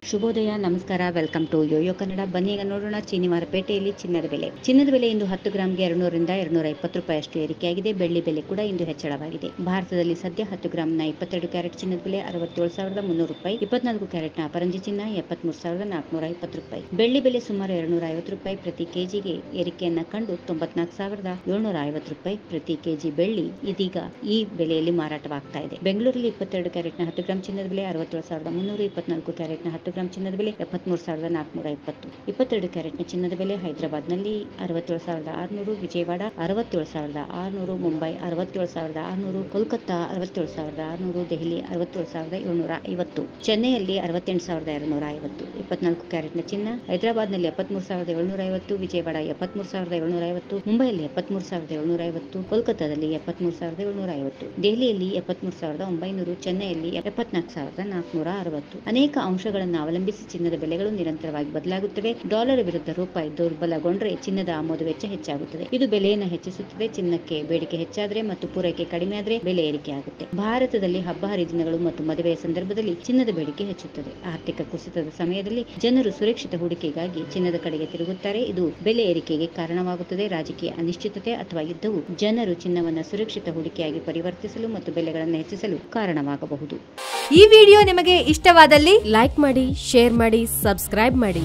ಶುಭೋದಯ, ನಮಸ್ಕಾರ. Welcome to YoYo Kannada. ಬನ್ನಿ ಈಗ ನೋಡೋಣ ಶನಿವಾರಪೇಟೆಯಲ್ಲಿ ಚಿನ್ನದ ಬೆಲೆ. ಚಿನ್ನದ ಬೆಲೆ ಇಂದು 10 ಗ್ರಾಂಗೆ 200ರಿಂದ 220 ರೂಪಾಯಿಯಷ್ಟು ಏರಿಕೆಯಾಗಿದೆ. ಬೆಳ್ಳಿ ಬೆಲೆ ಕೂಡ ಇಂದು ಹೆಚ್ಚಳವಾಗಿದೆ. ಭಾರತದಲ್ಲಿ ಸದ್ಯ 10 ಗ್ರಾಂನ 22 ಕ್ಯಾರೆಟ್ ಚಿನ್ನದ ಬೆಲೆ 67,300 ರೂಪಾಯಿ, 24 ಕ್ಯಾರೆಟ್ನ ಅಪರಂಜಿ ಚಿನ್ನ 73,420 ರೂಪಾಯಿ. ಬೆಳ್ಳಿ ಬೆಲೆ ಸುಮಾರು 250 ರೂಪಾಯಿ ಪ್ರತಿ ಕೆಜಿಗೆ ಏರಿಕೆಯನ್ನ ಕಂಡು 94,750 ರೂಪಾಯಿ ಪ್ರತಿ ಕೆಜಿ ಬೆಳ್ಳಿ ಇದೀಗ ಈ ಬೆಲೆಯಲ್ಲಿ ಮಾರಾಟವಾಗ್ತಾ ಇದೆ. ಬೆಂಗಳೂರಲ್ಲಿ 22 ಕ್ಯಾರೆಟ್ನ 10 ಗ್ರಾಂ ಚಿನ್ನದ ಬೆಲೆ 67,300, 24 ಕ್ಯಾರೆಟ್ನ 10 ಗ್ರಾಂ ಚಿನ್ನದ ಬೆಲೆ 73,420. 22 ಕ್ಯಾರೆಟ್ನ ಚಿನ್ನದ ಬೆಲೆ ಹೈದರಾಬಾದ್ನಲ್ಲಿ 67,600, ವಿಜಯವಾಡ 67,600, ಮುಂಬೈ 67,600, ಕೋಲ್ಕತ್ತಾ 67,600, ದೆಹಲಿ 67,750, ಚೆನ್ನೈಯಲ್ಲಿ 68,250. 24 ಕ್ಯಾರೆಟ್ನ ಚಿನ್ನ ಹೈದರಾಬಾದ್ನಲ್ಲಿ 73,750, ವಿಜಯವಾಡ 73,750, ಮುಂಬೈಯಲ್ಲಿ 73,750, ಕೋಲ್ಕತ್ತಾದಲ್ಲಿ 73,750, ದೆಹಲಿಯಲ್ಲಿ 73,900, ಚೆನ್ನೈಯಲ್ಲಿ 74,460. ಅನೇಕ ಅಂಶಗಳನ್ನು ಅವಲಂಬಿಸಿ ಚಿನ್ನದ ಬೆಲೆಗಳು ನಿರಂತರವಾಗಿ ಬದಲಾಗುತ್ತವೆ. ಡಾಲರ್ ವಿರುದ್ಧ ರೂಪಾಯಿ ದುರ್ಬಲಗೊಂಡ್ರೆ ಚಿನ್ನದ ಆಮದು ವೆಚ್ಚ ಹೆಚ್ಚಾಗುತ್ತದೆ. ಇದು ಬೆಲೆಯನ್ನು ಹೆಚ್ಚಿಸುತ್ತದೆ. ಚಿನ್ನಕ್ಕೆ ಬೇಡಿಕೆ ಹೆಚ್ಚಾದರೆ ಮತ್ತು ಪೂರೈಕೆ ಕಡಿಮೆ ಆದರೆ ಬೆಲೆ ಏರಿಕೆ ಆಗುತ್ತೆ. ಭಾರತದಲ್ಲಿ ಹಬ್ಬ ಹರಿದಿನಗಳು ಮತ್ತು ಮದುವೆಯ ಸಂದರ್ಭದಲ್ಲಿ ಚಿನ್ನದ ಬೇಡಿಕೆ ಹೆಚ್ಚುತ್ತದೆ. ಆರ್ಥಿಕ ಕುಸಿತದ ಸಮಯದಲ್ಲಿ ಜನರು ಸುರಕ್ಷಿತ ಹೂಡಿಕೆಗಾಗಿ ಚಿನ್ನದ ಕಡೆಗೆ ತಿರುಗುತ್ತಾರೆ. ಇದು ಬೆಲೆ ಏರಿಕೆಗೆ ಕಾರಣವಾಗುತ್ತದೆ. ರಾಜಕೀಯ ಅನಿಶ್ಚಿತತೆ ಅಥವಾ ಯುದ್ಧವು ಜನರು ಚಿನ್ನವನ್ನು ಸುರಕ್ಷಿತ ಹೂಡಿಕೆಯಾಗಿ ಪರಿವರ್ತಿಸಲು ಮತ್ತು ಬೆಲೆಗಳನ್ನು ಹೆಚ್ಚಿಸಲು ಕಾರಣವಾಗಬಹುದು. ಈ ವಿಡಿಯೋ ನಿಮಗೆ ಇಷ್ಟವಾದಲ್ಲಿ ಲೈಕ್ ಮಾಡಿ, ಶೇರ್ ಮಾಡಿ, ಸಬ್ಸ್ಕ್ರೈಬ್ ಮಾಡಿ.